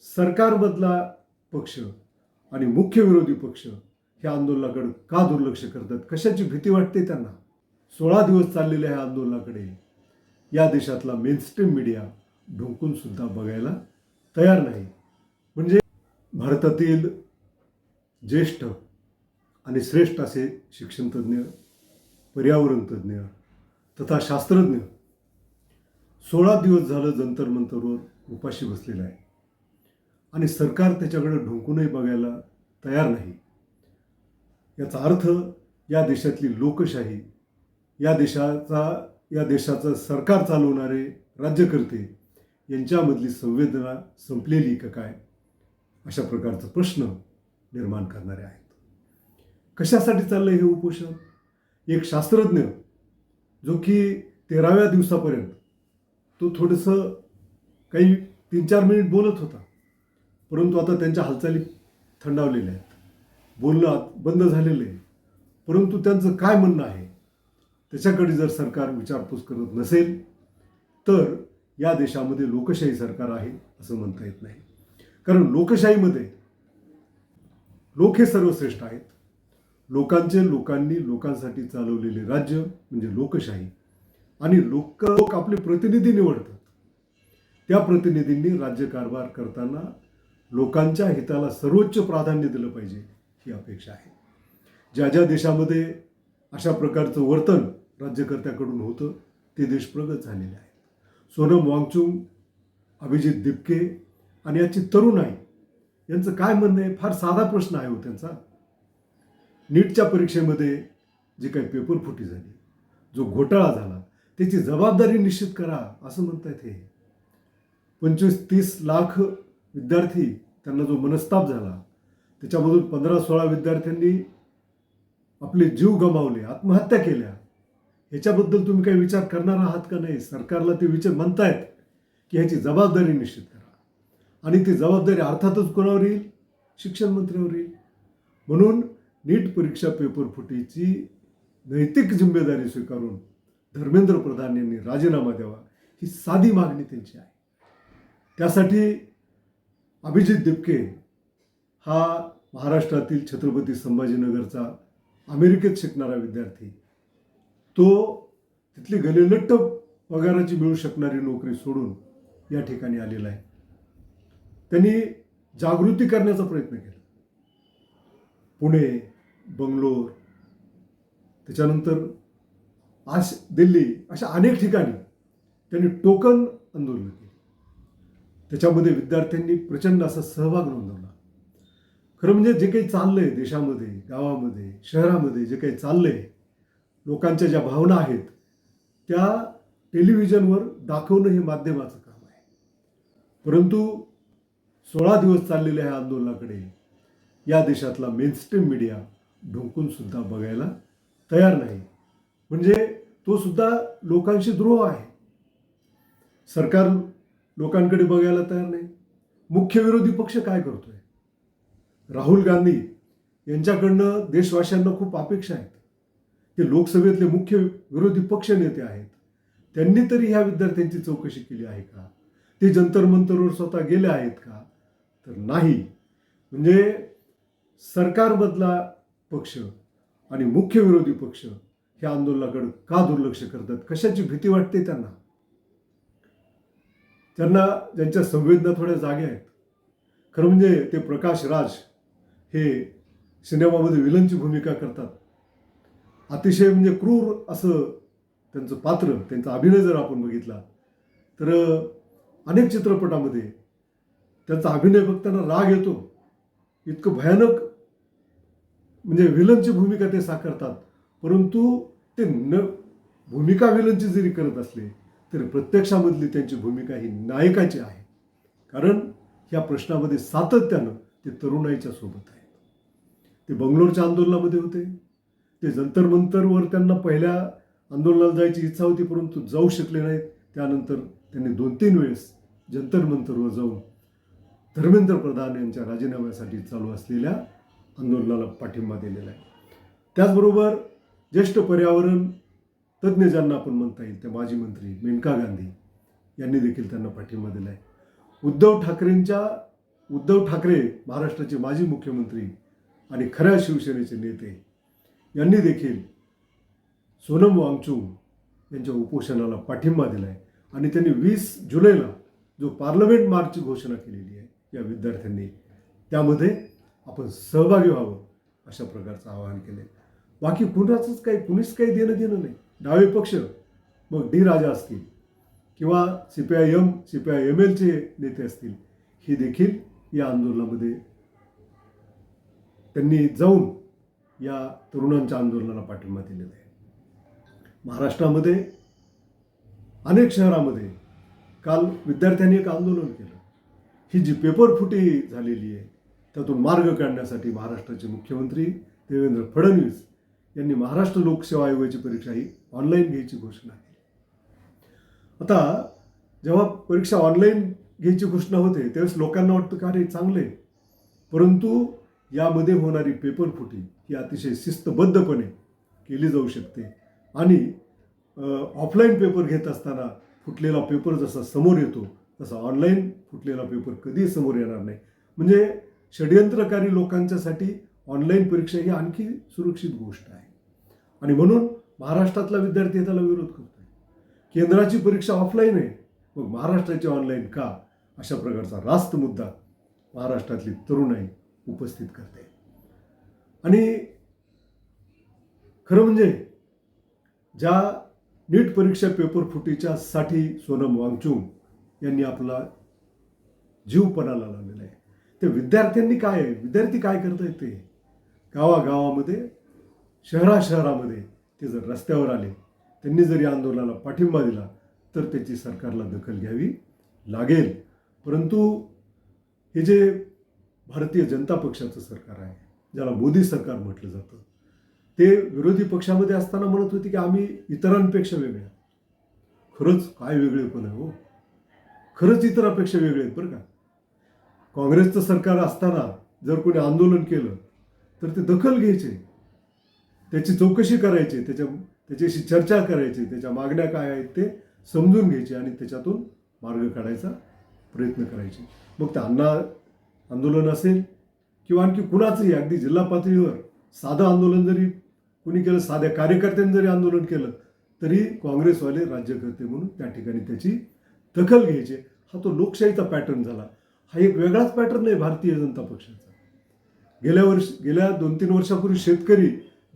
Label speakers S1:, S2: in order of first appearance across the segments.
S1: सरकारमधला पक्ष आणि मुख्य विरोधी पक्ष ह्या आंदोलनाकडे का दुर्लक्ष करतात? कशाची भीती वाटते त्यांना? 16 दिवस चाललेल्या ह्या आंदोलनाकडे या देशातला मेनस्ट्रीम मीडिया ढोकून सुद्धा बघायला तयार नाही. म्हणजे भारतातील ज्येष्ठ आणि श्रेष्ठ असे शिक्षणतज्ञ, पर्यावरणतज्ञ तथा शास्त्रज्ञ 16 दिवस झालं जंतर मंतरवर उपाशी बसलेलं आहे आणि सरकार त्याच्याकडे ढोकूनही बघायला तयार नाही. याचा अर्थ या देशातली लोकशाही, या देशाचं सरकार चालवणारे राज्यकर्ते यांच्यामधली संवेदना संपलेली का काय, अशा प्रकारचा प्रश्न निर्माण करणारे आहेत. कशासाठी चाललंय हे उपोषण? एक शास्त्रज्ञ जो की 13व्या दिवसापर्यंत तो थोडंसं काही 3-4 मिनिट बोलत होता, परंतु आता त्यांच्या हालचाली थंडावलेल्या आहेत, बोलणं बंद झालेलं आहे. परंतु त्यांचं काय म्हणणं आहे त्याच्याकडे जर सरकार विचारपूस करत नसेल तर या देशामध्ये लोकशाही सरकार आहे असं म्हणता येत नाही. कारण लोकशाहीमध्ये लोक हे सर्वश्रेष्ठ आहेत. लोकांनी लोकांसाठी चालवलेले राज्य म्हणजे लोकशाही. आणि लोक आपले प्रतिनिधी निवडतात. त्या प्रतिनिधींनी राज्यकारभार करताना लोकांच्या हिताला सर्वोच्च प्राधान्य दिलं पाहिजे ही अपेक्षा आहे. ज्या देशामध्ये अशा प्रकारचं वर्तन राज्यकर्त्याकडून होतं ते देश प्रगत झालेले आहेत. सोनम वांगचुक, अभिजित दिपके आणि याची तरुणाई यांचं काय म्हणणं आहे? फार साधा प्रश्न आहे हो त्यांचा. नीटच्या परीक्षेमध्ये जी काही पेपरफुटी झाली, जो घोटाळा झाला, त्याची जबाबदारी निश्चित करा असं म्हणतात. हे 25-30 लाख विद्यार्थी त्यांना जो मनस्ताप झाला, त्याच्यामधून 15-16 विद्यार्थ्यांनी आपले जीव गमावले, आत्महत्या केल्या, ह्याच्याबद्दल तुम्ही काही विचार करणार आहात का नाही? सरकारला ते विचार म्हणतायत की ह्याची जबाबदारी निश्चित करा आणि ती जबाबदारी अर्थातच कोणावर येईल? शिक्षण मंत्र्यावर येईल. म्हणून नीट परीक्षा पेपरफुटीची नैतिक जिम्मेदारी स्वीकारून धर्मेंद्र प्रधान यांनी राजीनामा द्यावा ही साधी मागणी त्यांची आहे. त्यासाठी अभिजित दिपके हा महाराष्ट्रातील छत्रपती संभाजीनगरचा अमेरिकेत शिकणारा विद्यार्थी, तो तिथली गलेलट्ट पगाराची मिळू शकणारी नोकरी सोडून या ठिकाणी आलेला आहे. त्यांनी जागृती करण्याचा प्रयत्न केला. पुणे, बंगलोर, त्याच्यानंतर आज दिल्ली, अशा अनेक ठिकाणी त्यांनी टोकन आंदोलन केली. त्याच्यामध्ये विद्यार्थ्यांनी प्रचंड असा सहभाग नोंदवला. खरं म्हणजे जे काही चाललंय देशामध्ये, गावामध्ये, शहरामध्ये जे काही चाललंय, लोकांच्या ज्या भावना आहेत त्या टेलिव्हिजनवर दाखवणं हे माध्यमाचं काम आहे. परंतु 16 दिवस चाललेल्या ह्या आंदोलनाकडे या देशातला मेनस्ट्रीम मीडिया ढोकून सुद्धा बघायला तयार नाही. म्हणजे तो सुद्धा लोकांशी द्रोह आहे. सरकार लोकांकडे बघायला तयार नाही. मुख्य विरोधी पक्ष काय करतोय? राहुल गांधी यांच्याकडनं देशवासियांना खूप अपेक्षा आहेत. ते लोकसभेतले मुख्य विरोधी पक्ष नेते आहेत. त्यांनी तरी ह्या विद्यार्थ्यांची चौकशी केली आहे का? ते जंतर मंतरवर स्वतः गेले आहेत का? तर नाही. म्हणजे सरकारमधला पक्ष आणि मुख्य विरोधी पक्ष ह्या आंदोलनाकडे का दुर्लक्ष करतात? कशाची भीती वाटते त्यांना? ज्यांच्या संवेदना थोड्या जाग्या आहेत. खरं म्हणजे ते प्रकाश राज हे सिनेमामध्ये विलनची भूमिका करतात. अतिशय म्हणजे क्रूर असं त्यांचं पात्र, त्यांचा अभिनय जर आपण बघितला तर अनेक चित्रपटामध्ये त्यांचा अभिनय बघताना राग येतो. इतकं भयानक म्हणजे विलनची भूमिका ते साकारतात. परंतु ते भूमिका विलनची जरी करत असले तरी प्रत्यक्षामधली त्यांची भूमिका ही नायकाची आहे. कारण ह्या प्रश्नामध्ये सातत्यानं ते तरुणाईच्या सोबत आहेत. ते बंगलोरच्या आंदोलनामध्ये होते. ते जंतर मंतरवर त्यांना पहिल्या आंदोलनाला जायची इच्छा होती, परंतु जाऊ शकले नाहीत. त्यानंतर त्यांनी 2-3 वेळेस जंतर मंतरवर जाऊन धर्मेंद्र प्रधान यांच्या राजीनाम्यासाठी चालू असलेल्या आंदोलनाला पाठिंबा दिलेला आहे. त्याचबरोबर ज्येष्ठ पर्यावरण तज्ज्ञ ज्यांना आपण म्हणता येईल त्या माजी मंत्री मेनका गांधी यांनी देखील त्यांना पाठिंबा दिला आहे. उद्धव ठाकरेंच्या उद्धव ठाकरे महाराष्ट्राचे माजी मुख्यमंत्री आणि खऱ्या शिवसेनेचे नेते यांनी देखील सोनम वांगचुक यांच्या उपोषणाला पाठिंबा दिला आहे आणि त्यांनी 20 जुलैला जो पार्लमेंट मार्चची घोषणा केलेली आहे या विद्यार्थ्यांनी, त्यामध्ये आपण सहभागी व्हावं अशा प्रकारचं आवाहन केलं आहे. बाकी कुणीच काही देणं घेणं नाही. डावे पक्ष, मग डी राजा असतील किंवा CPIMLचे नेते असतील, हे देखील या आंदोलनामध्ये त्यांनी जाऊन या तरुणांच्या आंदोलनाला पाठिंबा दिलेला आहे. महाराष्ट्रामध्ये अनेक शहरामध्ये काल विद्यार्थ्यांनी एक आंदोलन केलं. ही जी पेपरफुटी झालेली आहे त्यातून मार्ग काढण्यासाठी महाराष्ट्राचे मुख्यमंत्री देवेंद्र फडणवीस यांनी महाराष्ट्र लोकसेवा आयोगाची परीक्षा ही ऑनलाईन घ्यायची घोषणा केली. आता जेव्हा परीक्षा ऑनलाईन घ्यायची घोषणा होते त्यावेळेस लोकांना वाटतं का रे चांगले, परंतु यामध्ये होणारी पेपरफुटी ही अतिशय शिस्तबद्धपणे केली जाऊ शकते आणि ऑफलाईन पेपर घेत असताना फुटलेला पेपर जसा समोर येतो तसा ऑनलाईन फुटलेला पेपर कधीही समोर येणार नाही. म्हणजे षड्यंत्रकारी लोकांच्यासाठी ऑनलाईन परीक्षा ही आणखी सुरक्षित गोष्ट आहे आणि म्हणून महाराष्ट्रातला विद्यार्थी त्याला विरोध करतोय. केंद्राची परीक्षा ऑफलाईन आहे, मग महाराष्ट्राची ऑनलाईन का, अशा प्रकारचा रास्त मुद्दा महाराष्ट्रातली तरुणाई उपस्थित करते. आणि खरं म्हणजे ज्या नीट परीक्षा पेपर फुटीच्या साठी सोनम वांगचुक यांनी आपला जीव पणाला लावलेला आहे, ते विद्यार्थी काय करत आहेत ते गावागावामध्ये शहरामध्ये ते जर रस्त्यावर आले, त्यांनी जर या आंदोलनाला पाठिंबा दिला तर त्याची सरकारला दखल घ्यावी लागेल. परंतु हे जे भारतीय जनता पक्षाचं सरकार आहे, ज्याला मोदी सरकार म्हटलं जातं, ते विरोधी पक्षामध्ये असताना म्हणत होते की आम्ही इतरांपेक्षा वेगळे. खरंच काय वेगळेपण आहे हो, खरंच इतरांपेक्षा वेगळे आहेत बरं का. काँग्रेसचं सरकार असताना जर कोणी आंदोलन केलं तर ते दखल घ्यायचे, त्याची चौकशी करायची, त्याच्याशी चर्चा करायची, त्याच्या मागण्या काय आहेत ते समजून घ्यायचे आणि त्याच्यातून मार्ग काढायचा प्रयत्न करायचे. मग ते आंदोलन असेल किंवा आणखी कुणाचंही, अगदी जिल्हा पातळीवर साधं आंदोलन जरी कुणी केलं, साध्या कार्यकर्त्यांनी जरी आंदोलन केलं तरी काँग्रेसवाले राज्यकर्ते म्हणून त्या ठिकाणी त्याची दखल घ्यायचे. हा तो लोकशाहीचा पॅटर्न झाला. हा एक वेगळाच पॅटर्न आहे भारतीय जनता पक्षाचा. गेल्या 2-3 वर्षापूर्वी शेतकरी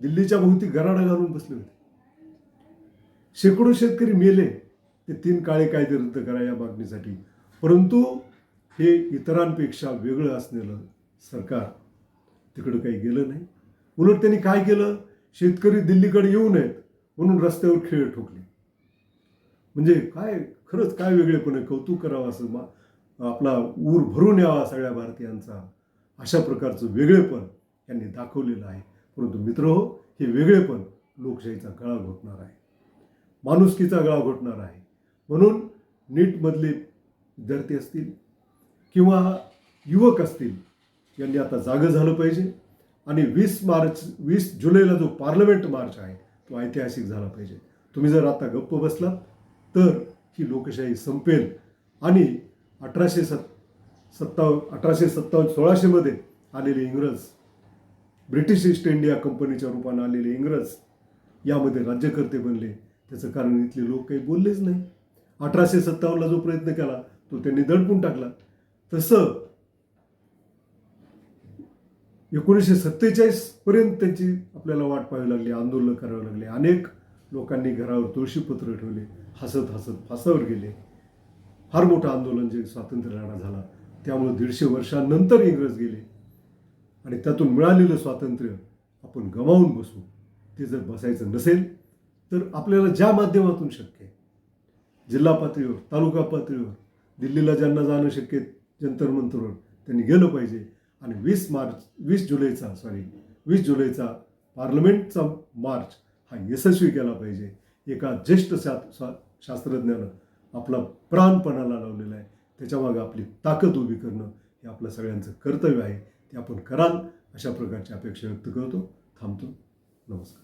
S1: दिल्लीच्या भोवती गराडा घालून बसले होते. शेकडो शेतकरी मेले ते 3 काळे कायदे रद्द करा या मागणीसाठी. परंतु हे इतरांपेक्षा वेगळं असलेलं सरकार तिकडं काही गेलं नाही. उलट त्यांनी काय केलं, शेतकरी दिल्लीकडे येऊ नयेत म्हणून रस्त्यावर खेळ ठोकले. म्हणजे खरंच काय वेगळेपण आहे, कौतुक करावं असं आपला ऊर भरून यावा सगळ्या भारतीयांचा, अशा प्रकारचं वेगळेपण यांनी दाखवलेलं आहे. परंतु मित्रहो, हे वेगळेपण लोकशाहीचा गळा घोटणार आहे, माणुसकीचा गळा घोटणार आहे. म्हणून नीटमधले विद्यार्थी असतील किंवा युवक असतील, यांनी आता जागं झालं पाहिजे आणि 20 जुलैला जो पार्लमेंट मार्च आहे तो ऐतिहासिक झाला पाहिजे. तुम्ही जर आता गप्प बसलात तर ही लोकशाही संपेल आणि 1857-1600 मध्ये आलेले इंग्रज, ब्रिटिश ईस्ट इंडिया कंपनीच्या रूपाने आलेले इंग्रज यामध्ये राज्यकर्ते बनले. त्याचं कारण इथले लोक काही बोललेच नाही. 1857ला जो प्रयत्न केला तो त्यांनी दडपून टाकला. तसं 1947 पर्यंत त्यांची आपल्याला वाट पाहावी लागली, आंदोलन करावे लागले. अनेक लोकांनी घरावर तुळशीपत्र ठेवले, हसत फासावर गेले. फार मोठं आंदोलन जे स्वातंत्र्य लढा झाला, त्यामुळे 150 वर्षांनंतर इंग्रज गेले आणि त्यातून मिळालेलं स्वातंत्र्य आपण गमावून बसू. ते जर बसायचं नसेल तर आपल्याला ज्या माध्यमातून शक्य आहे, जिल्हा पातळीवर, तालुका पातळीवर, दिल्लीला ज्यांना जाणं शक्य आहे जंतर मंतरवर, त्यांनी गेलं पाहिजे आणि 20 जुलैचा पार्लमेंटचा मार्च हा यशस्वी केला पाहिजे. एका ज्येष्ठ शास्त्रज्ञानं आपला प्राणपणाला लावलेला आहे. त्याच्यामागे आपली ताकद उभी करणं हे आपलं सगळ्यांचं कर्तव्य आहे. ते आपण कराल अशा प्रकारची अपेक्षा व्यक्त करतो. थांबतो. नमस्कार.